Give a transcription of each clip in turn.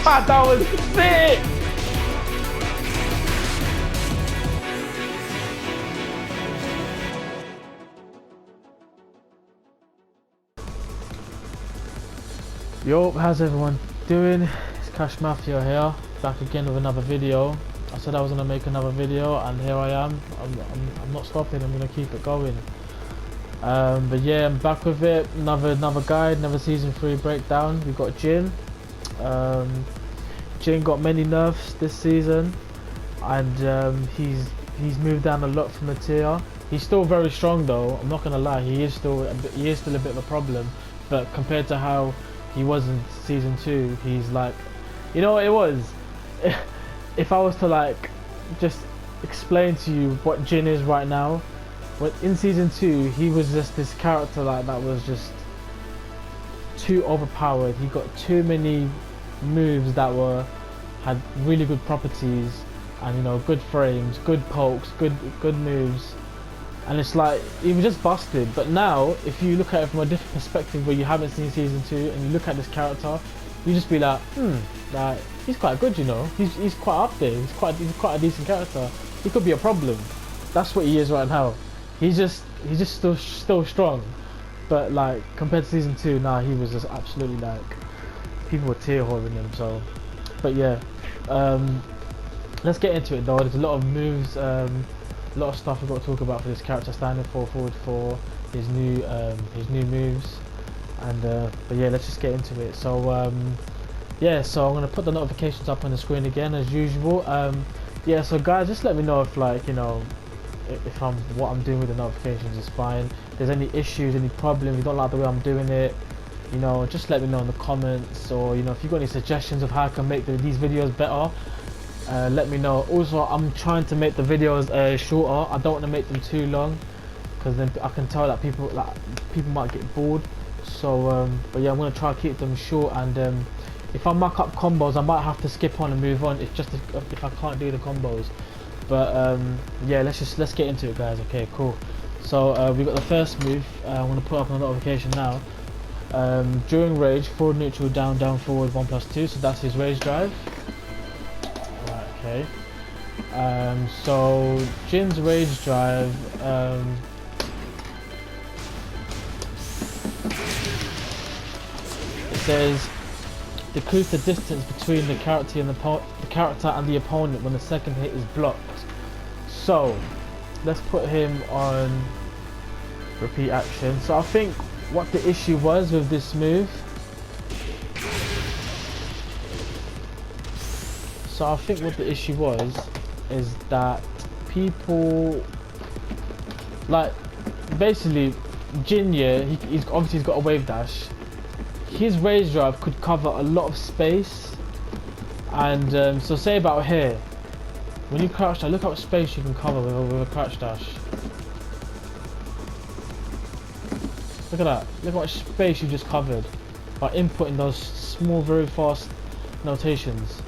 That was sick! Yo, how's everyone doing? It's Kashmafia here, back again with another video. I said I was gonna make another video, and here I am. I'm not stopping. I'm gonna keep it going. But yeah, I'm back with it. Another guide, another season 3 breakdown. We got Jin. Jin got many nerfs this season, and he's moved down a lot from the tier. He's still very strong though. I'm not gonna lie. He is still a bit of a problem, but compared to how he was in season 2, he's like, you know what it was? If I was to like just explain to you what Jin is right now, when in season 2 he was just this character like that was just too overpowered. He got too many moves that had really good properties, and you know, good frames, good pokes, good moves, and it's like he was just busted. But now if you look at it from a different perspective where you haven't seen season 2 and you look at this character, you just be like, like he's quite good, you know. He's quite up there. He's quite a decent character. He could be a problem. That's what he is right now. He's just still strong, but like compared to season 2, nah, he was just absolutely like, people were tear whoring him. So, but yeah, let's get into it though. There's a lot of moves, a lot of stuff we've got to talk about for this character, standing forward for his new moves, and but yeah, let's just get into it. So yeah, so I'm gonna put the notifications up on the screen again as usual. Yeah, so guys, just let me know if, like, you know, if what I'm doing with the notifications is fine. If there's any issues, any problems, you don't like the way I'm doing it, you know, just let me know in the comments. Or, you know, if you've got any suggestions of how I can make these videos better, let me know. Also, I'm trying to make the videos shorter. I don't want to make them too long, because then I can tell that people might get bored. So but yeah, I'm going to try to keep them short, and if I muck up combos, I might have to skip on and move on. It's just if I can't do the combos. But yeah, let's get into it, guys. Okay, cool. So we got the first move. I'm going to put up a notification now. During rage, forward, neutral, down, forward, 1+2. So that's his rage drive. Right, okay. So Jin's rage drive. It says decrease the distance between the character and the opponent when the second hit is blocked. So let's put him on repeat action. So I think what the issue was with this move, is that people, like, basically Jin, yeah, he's got a wave dash. His rage drive could cover a lot of space, and so say about here, when you crouch dash, look how much space you can cover with a crouch dash. Look at that, look how much space you just covered by inputting those small, very fast notations.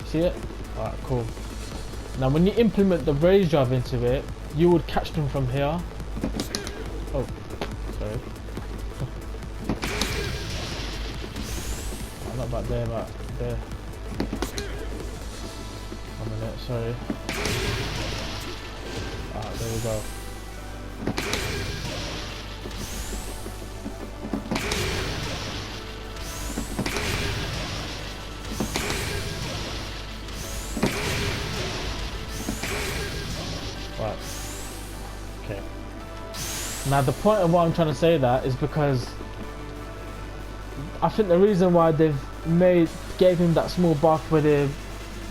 See it? Alright, cool. Now when you implement the rage drive into it, you would catch them from here. Oh, sorry. Oh, not back there, but there. 1 minute, sorry. Alright, there we go. Right. Okay. Now the point of why I'm trying to say that is because I think the reason why they've gave him that small buff where they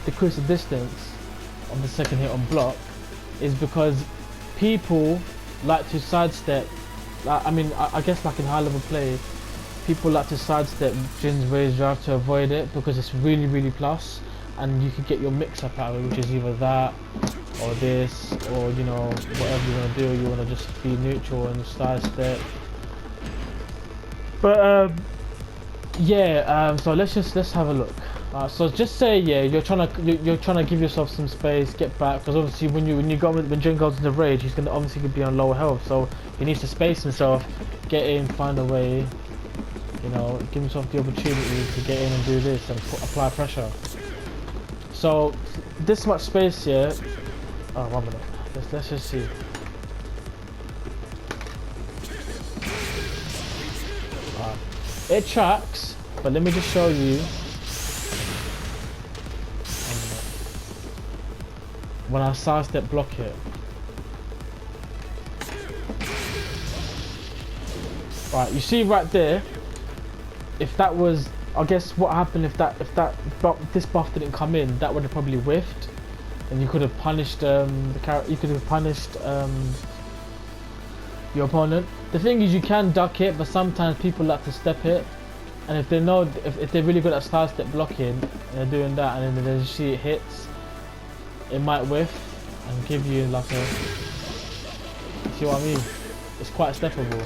decrease the distance on the second hit on block is because people like to sidestep. I mean, I guess like in high level play, people like to sidestep Jin's rage drive to avoid it because it's really plus, and you can get your mix up out of it, which is either that or this, or, you know, whatever you want to do. You want to just be neutral and sidestep. But yeah, so let's have a look. So just say yeah, you're trying to give yourself some space, get back, because obviously when Jin goes into rage, he's gonna obviously be on lower health, so he needs to space himself, get in, find a way, you know, give himself the opportunity to get in and do this and apply pressure. So this much space here. Oh, 1 minute. Let's just see. It tracks, but let me just show you. When I sidestep block it. Right, you see right there. If that was, I guess what happened if this buff didn't come in, that would have probably whiffed, and you could have punished you could have punished your opponent. The thing is, you can duck it, but sometimes people like to step it, and if they know if they're really good at sidestep blocking, and they're doing that, and then they see it hits, it might whiff and give you like a. See what I mean? It's quite steppable.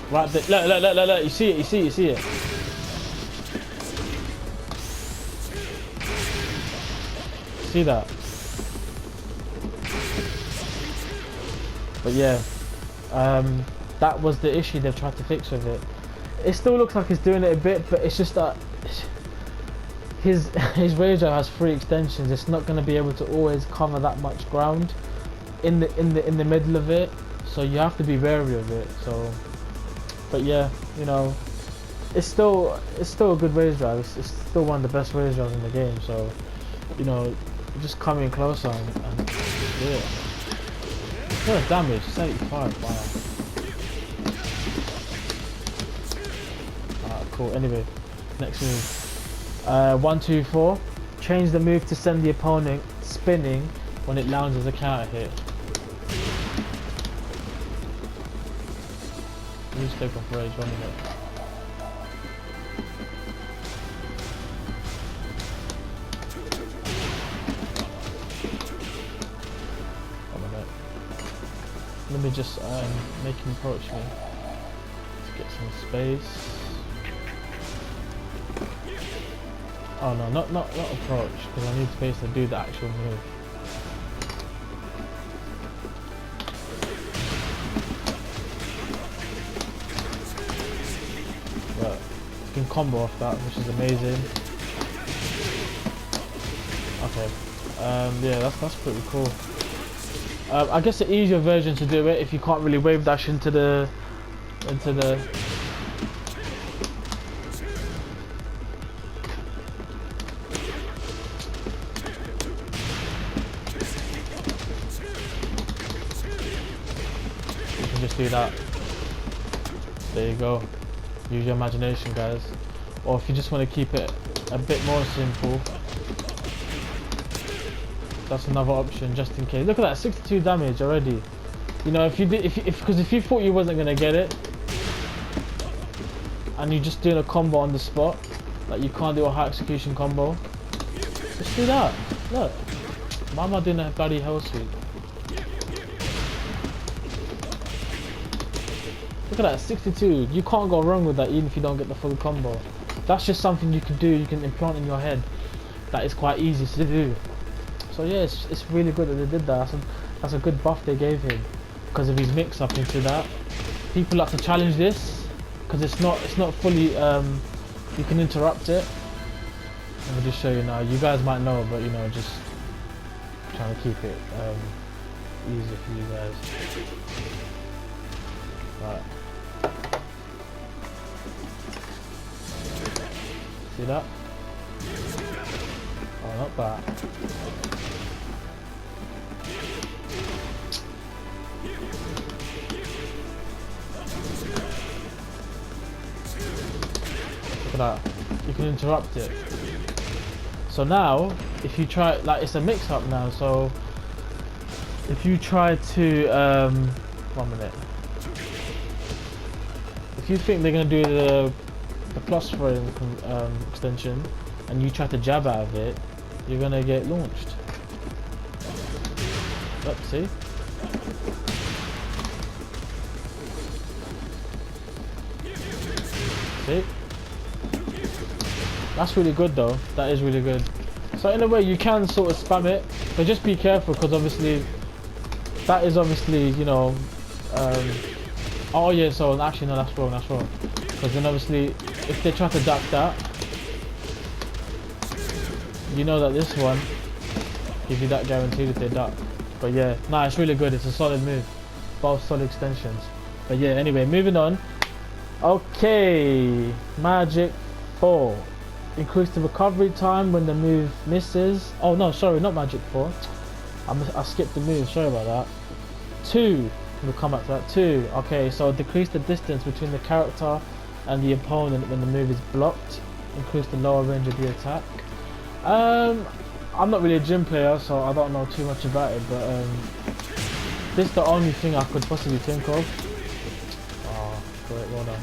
Right there, look, you see it. See that? But yeah, that was the issue they've tried to fix with it. It still looks like he's doing it a bit, but it's just that his rage has 3 extensions. It's not going to be able to always cover that much ground in the middle of it, so you have to be wary of it. So, but yeah, you know, it's still a good rage drive. It's still one of the best rage drives in the game. So, you know, just come in closer and yeah. What a damage, 75. Wow. Cool. Anyway, next move. 1, 2, 4. Change the move to send the opponent spinning when it lands as a counter hit. Let me just take off rage 1 minute. Let me just make him approach me. Let's get some space. Oh no, not approach, because I need space to do the actual move. But you can combo off that, which is amazing. Okay. Yeah, that's pretty cool. I guess the easier version to do it, if you can't really wave dash into the you can just do that. There you go. Use your imagination, guys. Or if you just want to keep it a bit more simple, that's another option, just in case. Look at that, 62 damage already. You know, if you thought you wasn't gonna get it, and you're just doing a combo on the spot, like you can't do a high execution combo, just do that. Look, why am I doing a bloody hell sweep? Look at that, 62. You can't go wrong with that, even if you don't get the full combo. That's just something you can do. You can implant in your head. That is quite easy to do. So yeah, it's really good that they did that. That's a good buff they gave him because of his mix up into that. People like to challenge this because it's not fully. You can interrupt it. Let me just show you now. You guys might know, but you know, just trying to keep it easy for you guys. Right. See that? Oh, not bad. Look at that. You can interrupt it. So now, if you try, like, it's a mix-up now. So if you try to, 1 minute. If you think they're gonna do the plus frame extension, and you try to jab out of it, you're gonna get launched. Look, see? See? That's really good though. That is really good. So in a way you can sort of spam it, but just be careful because obviously that is obviously, you know, oh yeah, so actually no, that's wrong, because then obviously if they try to duck that, you know that this one gives you that guaranteed if they duck. But yeah, nah, it's really good. It's a solid move, both solid extensions. But yeah, anyway, moving on. Okay, Magic 4. Increase the recovery time when the move misses. Oh no, sorry, not Magic 4. I skipped the move, sorry about that. 2, we'll come back to that. 2, okay, so decrease the distance between the character and the opponent when the move is blocked. Increase the lower range of the attack. I'm not really a Jin player, so I don't know too much about it, but this is the only thing I could possibly think of. Oh, great, well done.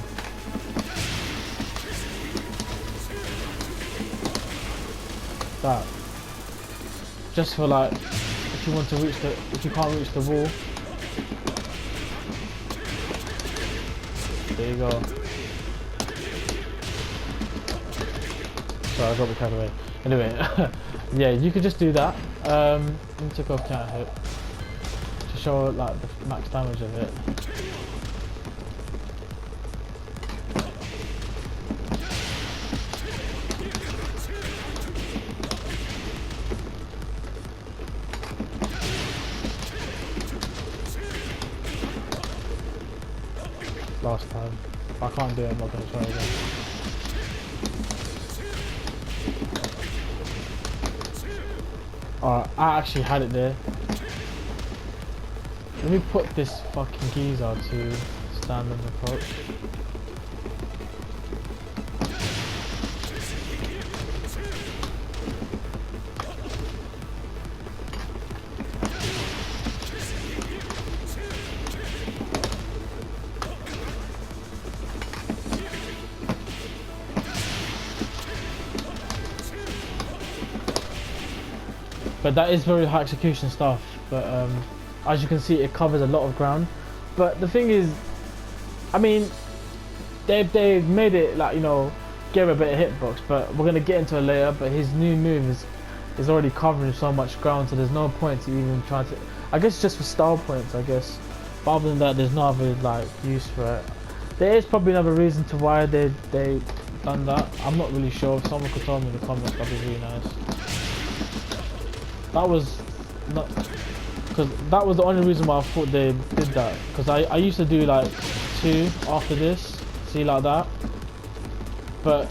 That. Just for like, if you want to reach the, if you can't reach the wall. There you go. Sorry, I got the carried away. Anyway, yeah, you could just do that. Let me take off counter hit to show like the max damage of it. Last time. If I can't do it, I'm not going to try again. Alright, I actually had it there. Let me put this fucking geezer to standard approach. But that is very high execution stuff, but as you can see it covers a lot of ground. But the thing is, I mean, they've made it like, you know, give a bit of hitbox, but we're going to get into it later. But his new move is already covering so much ground, so there's no point to even try to, I guess just for style points, I guess. But other than that, there's no other like use for it. There is probably another reason to why they done that. I'm not really sure. If someone could tell me in the comments, that'd be really nice. That was not, because that was the only reason why I thought they did that. Because I used to do like 2 after this, see, like that. But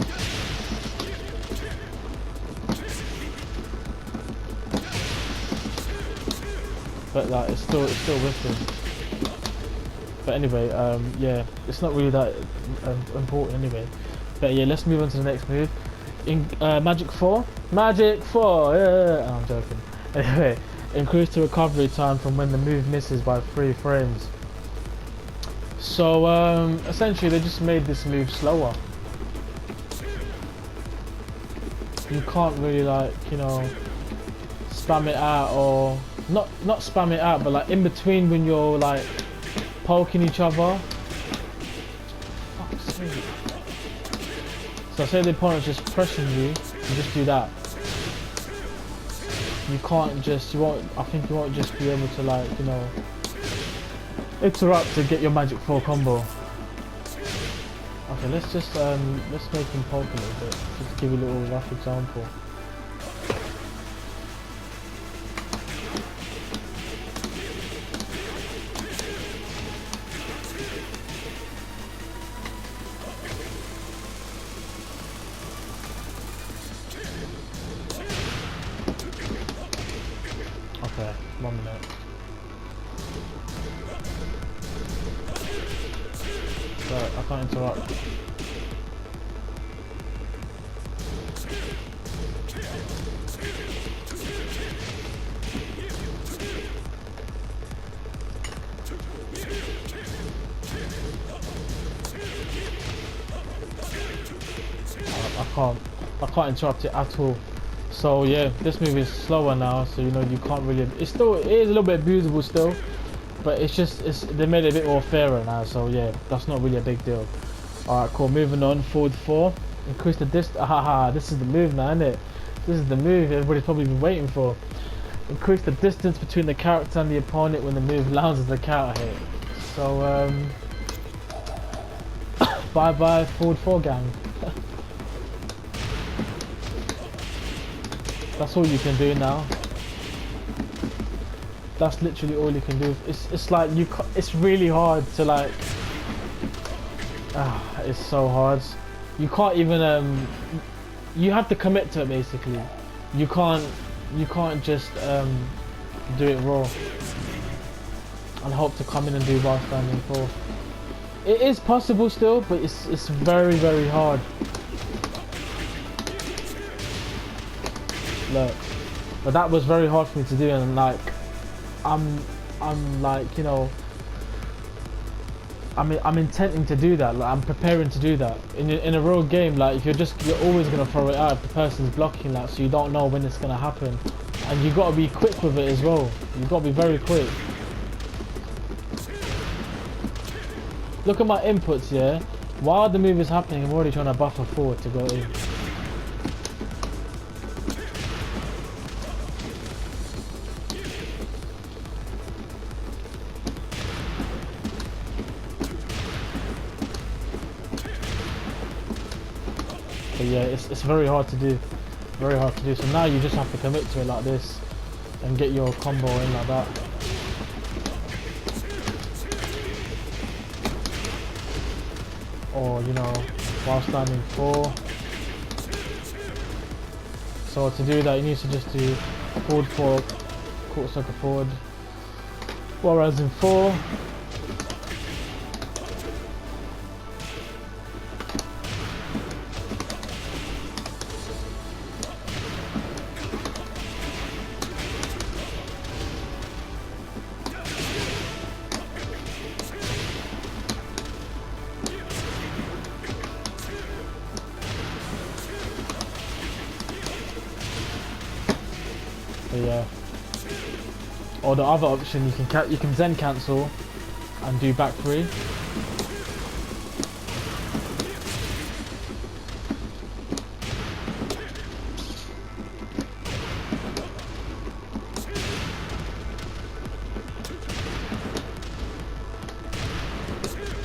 like it's still wicked. But anyway, yeah, it's not really that important anyway. But yeah, let's move on to the next move. In Magic 4, yeah, I'm joking. Anyway, increase the recovery time from when the move misses by 3 frames. So essentially they just made this move slower. You can't really, like, you know, spam it out, or not spam it out, but like in between when you're like poking each other. Fuck's sake. So say the opponent's just pressing you, you just do that. You can't just, I think you won't just be able to, like, you know, interrupt to get your Magic 4 combo. Okay, let's just let's make him poke a little bit, just to give you a little rough example. Okay, 1 minute. So I can't interrupt. I can't interrupt it at all. So yeah, this move is slower now, so you know you can't really. It is a little bit abusable still, but they made it a bit more fairer now. So yeah, that's not really a big deal. Alright, cool. Moving on. Forward 4. Increase the distance. Haha, this is the move now, isn't it? This is the move everybody's probably been waiting for. Increase the distance between the character and the opponent when the move lands as a counter hit. So, bye bye forward 4 gang. That's all you can do now. That's literally all you can do. It's like it's really hard to like. It's so hard. You can't even you have to commit to it basically. You can't just do it raw and hope to come in and do bar standing 4. It is possible still, but it's very, very hard. Look, but that was very hard for me to do, and like I'm like, you know, I'm intending to do that. Like, I'm preparing to do that in a real game. Like you're always gonna throw it out if the person's blocking that, so you don't know when it's gonna happen, and you gotta be quick with it as well. You gotta be very quick. Look at my inputs, yeah. While the move is happening, I'm already trying to buffer forward to go in. But yeah, it's very hard to do. Very hard to do. So now you just have to commit to it like this and get your combo in like that. Or, you know, while standing 4. So to do that, you need to just do forward 4, quarter circle forward, whereas in 4. But yeah, or the other option, you can Zen cancel and do back 3.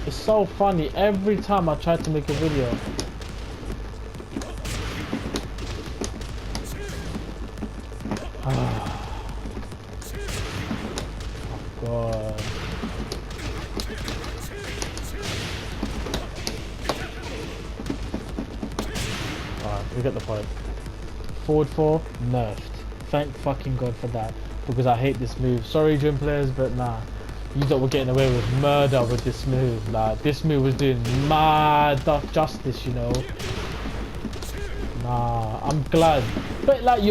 It's so funny every time I try to make a video. God. Alright, we get the point. Forward 4, nerfed. Thank fucking God for that, because I hate this move. Sorry, Jin players, but nah. You lot were getting away with murder with this move. Like, this move was doing mad justice, you know. Nah, I'm glad. But like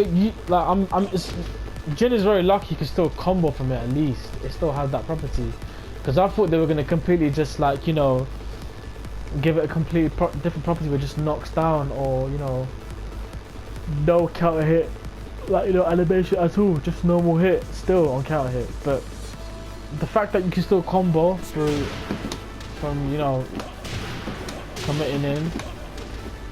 Jin is very lucky he can still combo from it at least. It still has that property. Because I thought they were going to completely just like, you know, give it a completely different property where it just knocks down, or, you know, no counter hit. Like, you know, animation at all. Just normal hit still on counter hit. But the fact that you can still combo from, you know, committing in.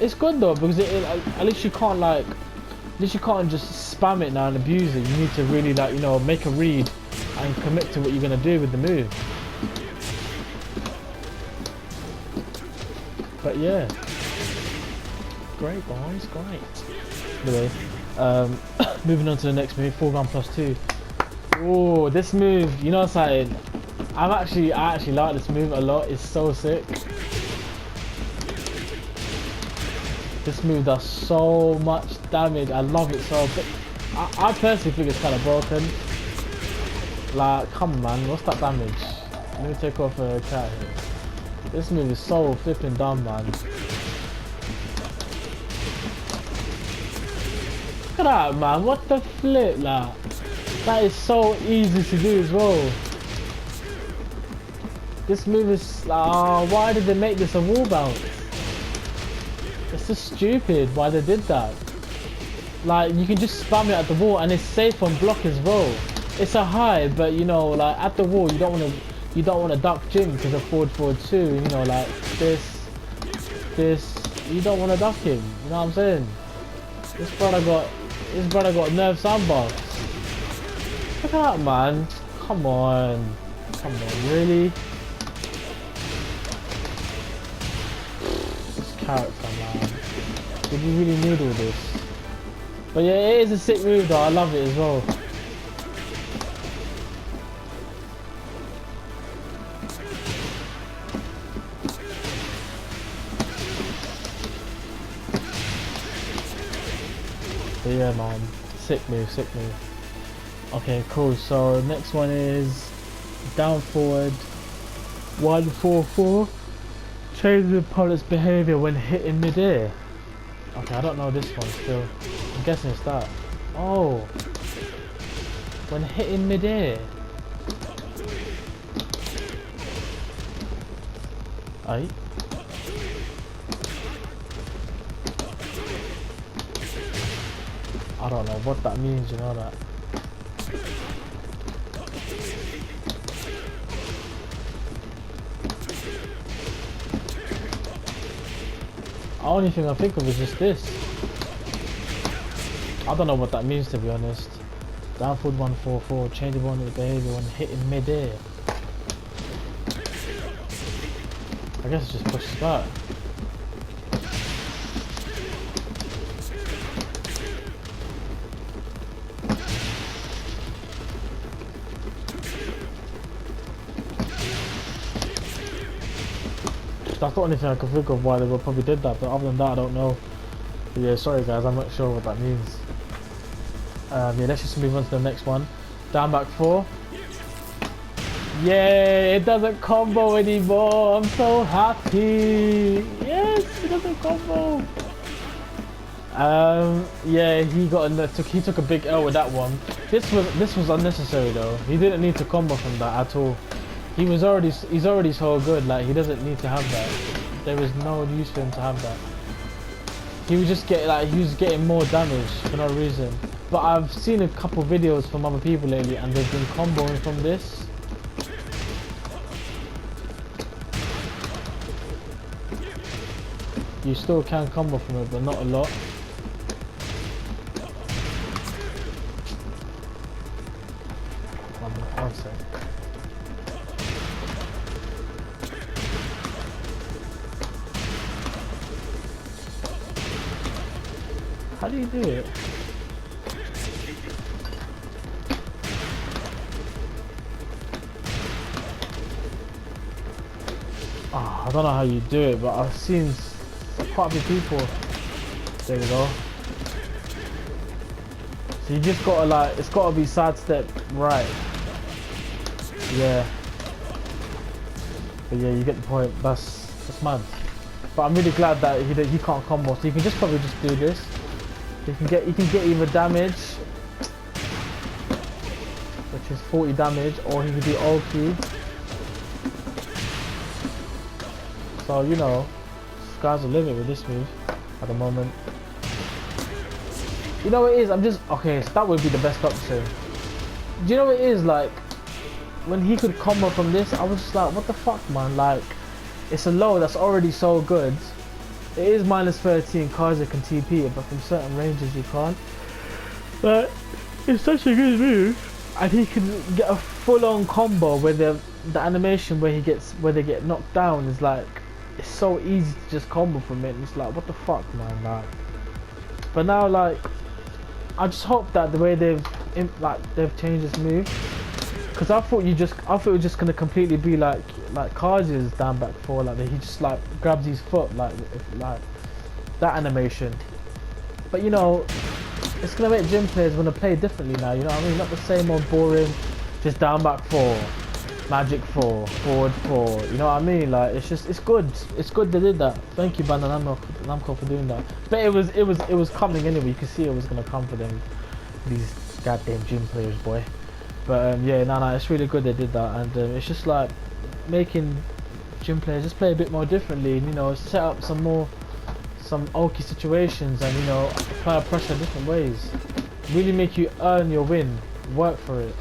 It's good though, because at least you can't like, at least you can't just spam it now and abuse it. You need to really, like, you know, make a read and commit to what you're gonna do with the move. But yeah, great boys, great. Anyway, moving on to the next move, foreground +2. Oh, this move, you know something? I actually like this move a lot. It's so sick. This move does so much damage. I love it so. But I personally think it's kind of broken. Like, come on, man, what's that damage? Let me take off a cat here. This move is so flipping dumb, man. Look at that, man. What the flip, like? That is so easy to do as well. This move is like, why did they make this a wall bounce? It's just stupid why they did that. Like, you can just spam it at the wall and it's safe on block as well. It's a high, but you know, like at the wall you don't want to duck Jin because of forward 2, you know, like this. this, you don't want to duck him. You know what I'm saying? This brother got nerve sandbars. Look at that, man. Come on, really? This character, man. Did you really need all this? But yeah, it is a sick move though. I love it as well. But yeah, man, sick move, sick move. Okay, cool. So next one is down forward 144. Change the opponent's behavior when hit in midair. Okay, I don't know this one still. I'm guessing it's that. Oh, when hit in midair. Aye. I don't know what that means, you know that. The only thing I think of is just this. I don't know what that means, to be honest. Down forward 144, change the opponent's behavior when hit in mid-air. I guess it just pushes back. That's the only thing I can think of why they probably did that, but other than that I don't know. But yeah, sorry guys, I'm not sure what that means. Yeah, let's just move on to the next one. Down back 4. Yeah, it doesn't combo anymore. I'm so happy. Yes, it doesn't combo. Yeah, he took a big L with that one. This was unnecessary though. He didn't need to combo from that at all. He's already so good. Like, he doesn't need to have that. There was no use for him to have that. He was just getting more damage for no reason. But I've seen a couple videos from other people lately, and they've been comboing from this. You still can combo from it, but not a lot. One sec. How do you do it? Oh, I don't know how you do it, but I've seen quite a few people. There we go. So you just gotta it's gotta be sidestep right. Yeah. But yeah, you get the point. That's mad. But I'm really glad that he can't combo. So you can just probably just do this. You can get either damage, which is 40 damage, or he can do ulti. So you know, sky's the limit with this move at the moment. You know what it is? Okay, so that would be the best option. Do you know what it is? Like, when he could combo from this, I was just like, what the fuck, man? Like, it's a low that's already so good. It is -13, Kaiser can TP it, but from certain ranges you can't. But it's such a good move, and he can get a full-on combo where the animation where they get knocked down is like, it's so easy to just combo from it, and it's like, what the fuck, man, like. But now, like, I just hope that the way they've changed this move, because I thought it was just gonna completely be like Kaiser's down back 4, like that he just like grabs his foot like that animation. But you know, it's gonna make gym players wanna play differently now. You know what I mean? Not the same old boring, just down back 4, magic 4, forward 4. You know what I mean? Like, it's good. It's good they did that. Thank you, Bandai Namco, for doing that. But it was coming anyway. You could see it was gonna come for them, these goddamn gym players, boy. But yeah, no, it's really good they did that, and it's just like making gym players just play a bit more differently, and you know, set up some ulky situations, and you know, apply pressure different ways. Really make you earn your win, work for it.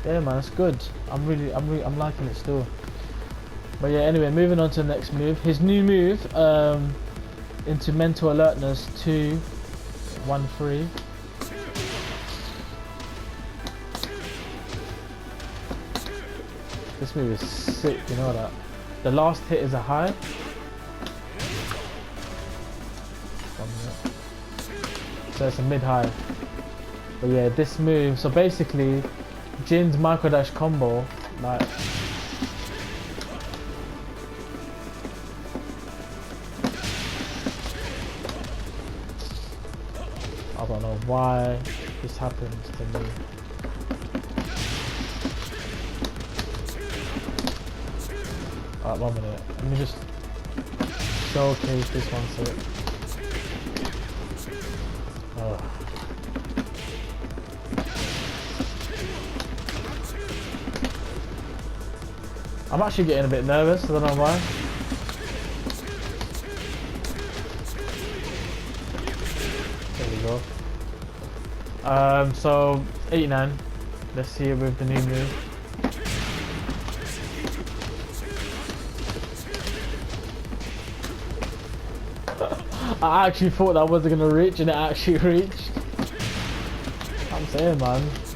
Yeah, man, it's good. I'm liking it still. But yeah, anyway, moving on to the next move. His new move, into mental alertness 2, 1, 3. This move is sick, you know that. The last hit is a high. 1 minute. So it's a mid-high. But yeah, this move, so basically, Jin's micro dash combo, like, I don't know why this happens to me. Alright, 1 minute. Let me just showcase this one sec. I'm actually getting a bit nervous, I don't know why. There we go. So 89. Let's see it with the new move. I actually thought that wasn't gonna reach, and it actually reached. I'm saying, man. It's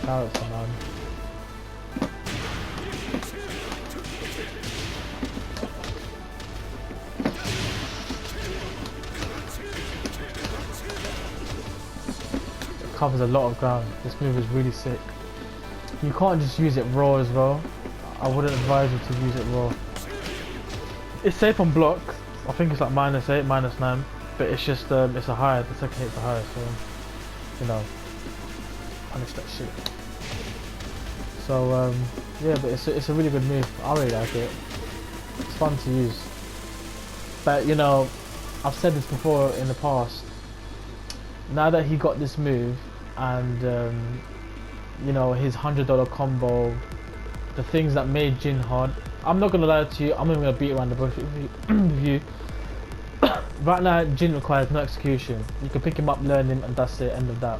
character, man. It covers a lot of ground. This move is really sick. You can't just use it raw as well. I wouldn't advise you to use it raw. It's safe on block. I think it's like -8, -9, but it's just it's a high. The second hit's a high, so you know, punish that shit. So yeah, but it's a really good move. I really like it. It's fun to use. But you know, I've said this before in the past. Now that he got this move and you know, his $100 combo. The things that made Jin hard. I'm not gonna lie to you, I'm not gonna beat around the bush with you. Right now, Jin requires no execution. You can pick him up, learn him, and that's it, end of that.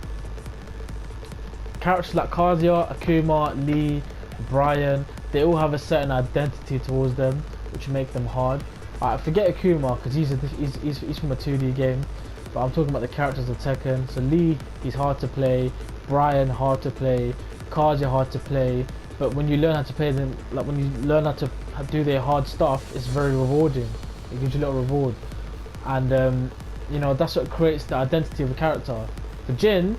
Characters like Kazuya, Akuma, Lee, Brian, they all have a certain identity towards them, which make them hard. I forget Akuma, because he's from a 2D game, but I'm talking about the characters of Tekken. So Lee, he's hard to play, Brian, hard to play, Kazuya, hard to play. But when you learn how to play them, like when you learn how to do their hard stuff, it's very rewarding. It gives you a little reward, and you know, that's what creates the identity of a character. For Jin,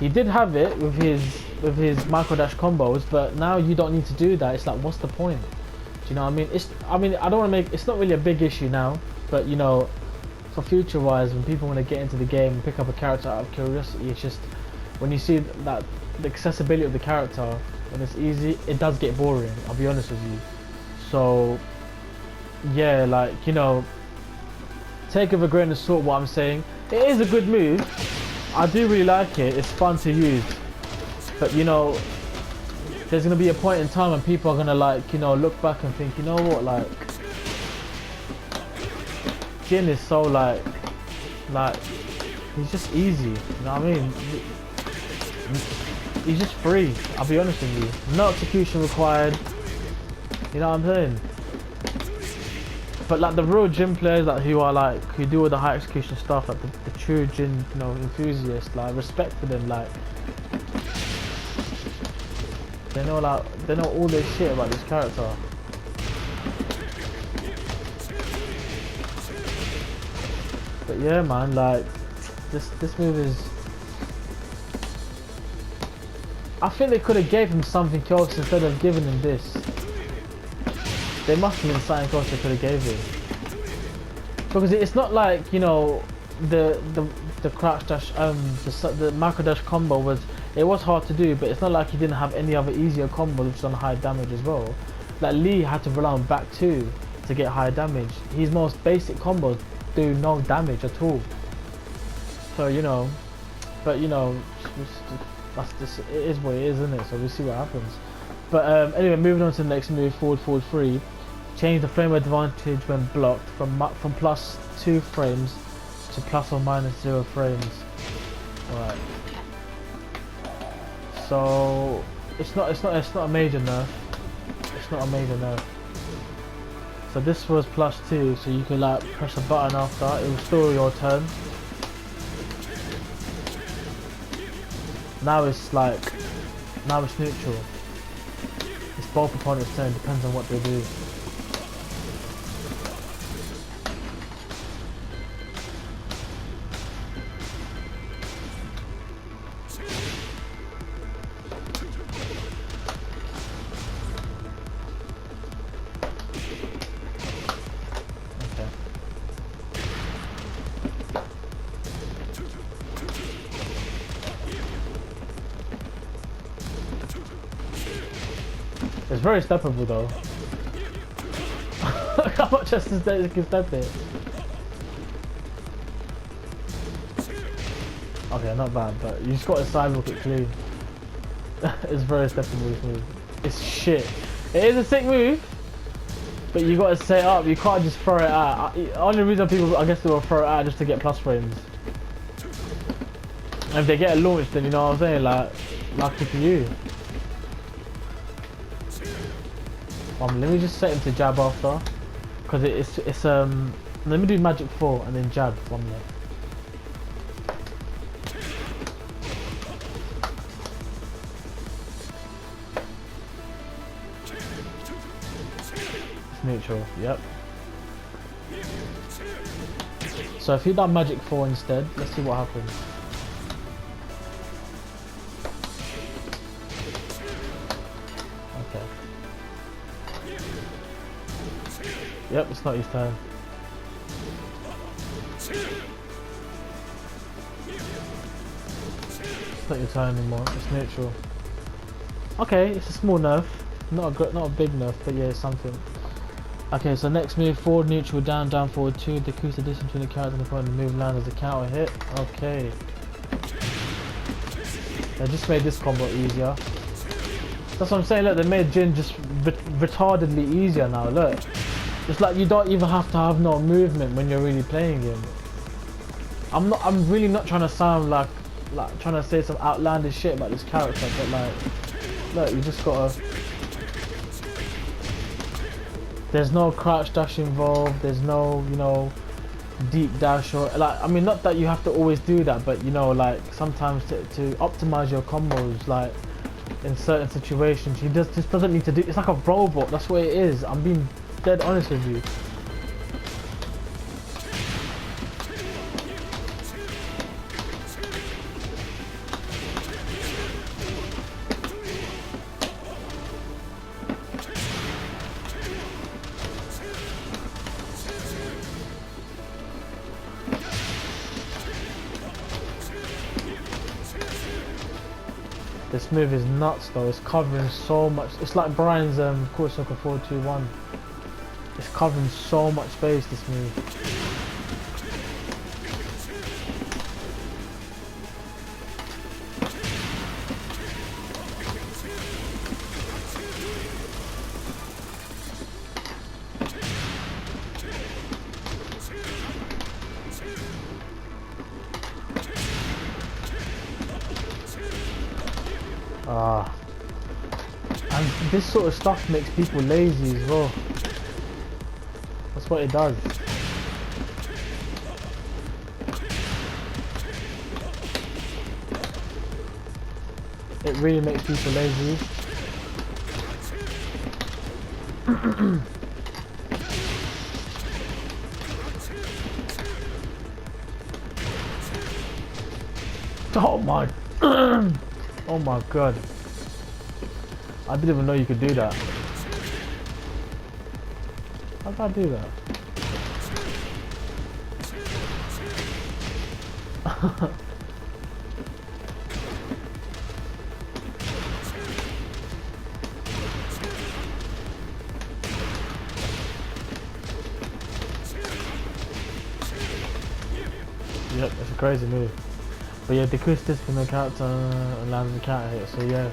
he did have it with his micro dash combos, but now you don't need to do that. It's like, what's the point? Do you know what I mean? I don't want to make. It's not really a big issue now, but you know, for future wise, when people want to get into the game and pick up a character out of curiosity, it's just when you see that the accessibility of the character. When it's easy, it does get boring, I'll be honest with you. So yeah, like, you know, take it with a grain of salt what I'm saying. It is a good move. I do really like it. It's fun to use. But you know, there's gonna be a point in time when people are gonna, like, you know, look back and think, you know what, like, Jin is so like he's just easy, you know what I mean? He's just free, I'll be honest with you. No execution required. You know what I'm saying? But like the real Jin players, like who do all the high execution stuff, like the true Jin, you know, enthusiasts, like respect for them, like they know all this shit about this character. But yeah, man, like this move is. I think they could have gave him something else instead of giving him this. There must have been something else they could have gave him. Because it's not like, you know, the crouch dash, the macro dash combo was hard to do, but it's not like he didn't have any other easier combos which is on high damage as well. Like Lee had to rely on back 2 to get high damage. His most basic combos do no damage at all. So you know, but you know. That's just, it is what it is, isn't it? So we'll see what happens. But anyway, moving on to the next move, forward 3. Change the frame advantage when blocked from +2 frames to ±0 frames. Alright. So it's not a major nerf. It's not a major nerf. So this was +2, so you could like press a button after, it will still your turn. Now it's neutral. It's both opponents' turn, depends on what they do. It's very steppable though. Look how much you can step it. Okay, not bad, but you just got to sidewalk it clean. It's very steppable, this move. It's shit. It is a sick move, but you got to set it up. You can't just throw it out. Only reason people, I guess, they will throw it out just to get plus frames. And if they get a launch, then you know what I'm saying, like, lucky for you. Let me just set him to jab after, because it's let me do magic 4 and then jab 1 minute. It's neutral, yep. So if you done magic 4 instead, let's see what happens. Okay. Yep, it's not his turn. It's not your turn anymore. It's neutral. Okay, it's a small nerf, not a big nerf, but yeah, it's something. Okay, so next move, forward neutral, down, down, forward 2. Decrease the distance between the character and the opponent. The move lands as a counter hit. Okay. They just made this combo easier. That's what I'm saying. Look, they made Jin just retardedly easier now. Look. It's like you don't even have to have no movement when you're really playing him. I'm really not trying to sound like trying to say some outlandish shit about this character, but like, look, you just gotta. There's no crouch dash involved. There's no, you know, deep dash or like. I mean, not that you have to always do that, but you know, like sometimes to optimize your combos, like in certain situations, he just doesn't need to do. It's like a robot. That's what it is. I'm being dead honest with you. This move is nuts though, it's covering so much. It's like Brian's Court Soccer 4-2-1. It's covering so much space, this move. And this sort of stuff makes people lazy as well. That's what it does. It really makes people lazy. Oh my oh my god. I didn't even know you could do that. How did I do that? Yep, it's a crazy move. But yeah, decrease this from the character and lands the counter hit, so yeah.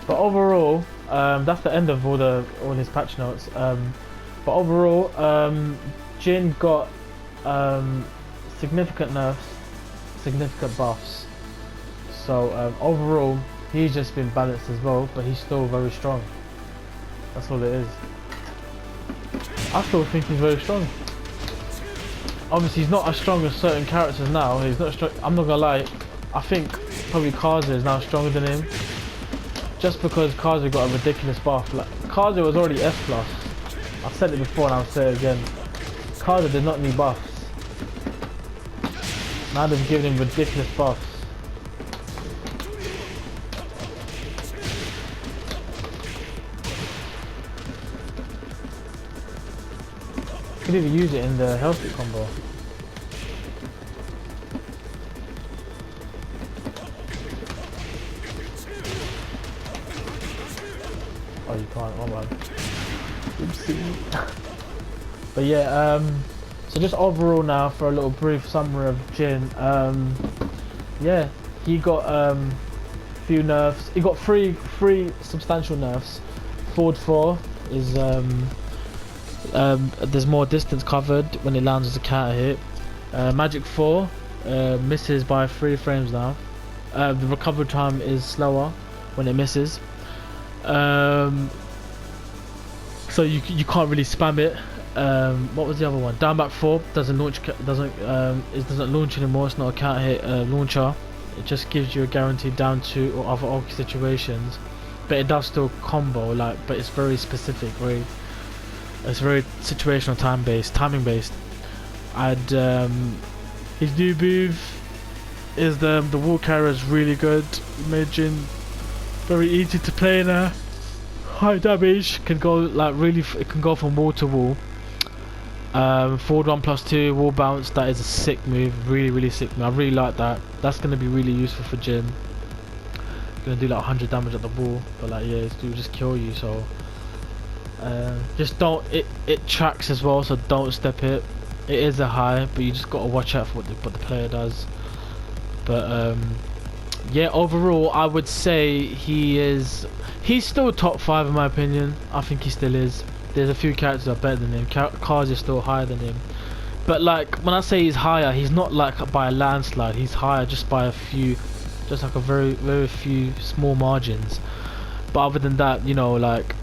But overall, that's the end of all his patch notes. But overall, Jin got significant nerfs, significant buffs. So overall, He's just been balanced as well, but he's still very strong. That's all it is. I still think he's very strong. Obviously he's not as strong as certain characters now. He's not strong. I'm not gonna lie, I think probably Kaze is now stronger than him. Just because Kaze got a ridiculous buff. Like, Kaze was already F+. I've said it before and I'll say it again. Kaze did not need buffs. Now they've given him ridiculous buffs. You could even use it in the healthy combo. Oh, you can't. Oh man. Oopsie. But yeah, so just overall now for a little brief summary of Jin. Yeah, he got few nerfs. He got three substantial nerfs. Forward 4 is there's more distance covered when it lands as a counter hit. Magic 4 misses by 3 frames now. The recovery time is slower when it misses. So you can't really spam it. What was the other one? Down back 4 doesn't launch. It doesn't launch anymore. It's not a counter hit launcher. It just gives you a guaranteed down 2 or other ulti situations. But it does still combo, like, but it's very specific. It's very situational, timing based. And his new move is the wall carrier is really good. Made Jin very easy to play now. High damage, can go like really. It can go from wall to wall. Forward 1+2 wall bounce. That is a sick move. Really sick move. I really like that. That's gonna be really useful for Jin. Gonna do like 100 damage at the wall, but like yeah, it will just kill you. So just don't. It tracks as well, so don't step it. It is a high, but you just gotta watch out for what the player does. But yeah, overall I would say he's still top 5 in my opinion. I think he still is. There's a few characters that are better than him. Kaze is still higher than him. But like when I say he's higher, he's not like by a landslide. He's higher just by a few, just like a very few small margins. But other than that, you know, like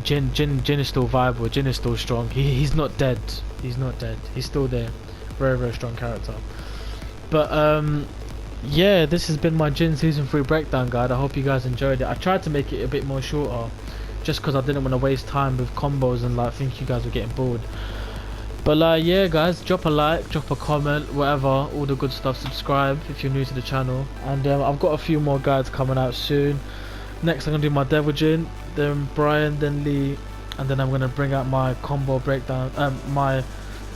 Jin is still viable. Jin is still strong. He's not dead. He's not dead. He's still there. Very strong character. But yeah, this has been my Jin Season 3 breakdown guide. I hope you guys enjoyed it. I tried to make it a bit more shorter just because I didn't want to waste time with combos and like think you guys were getting bored. But yeah guys, drop a like, drop a comment, whatever, all the good stuff. Subscribe if you're new to the channel. And I've got a few more guides coming out soon. Next I'm going to do my Devil Jin, then Brian, then Lee, and then I'm going to bring out my combo breakdown,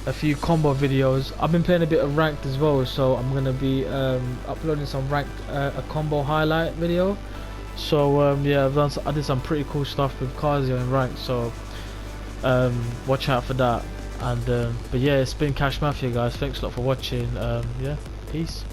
a few combo videos. I've been playing a bit of ranked as well, so I'm going to be uploading some ranked, a combo highlight video. So yeah, I did some pretty cool stuff with Kaze in ranked, so watch out for that. And but yeah, it's been Kashmafia guys. Thanks a lot for watching. Yeah, peace.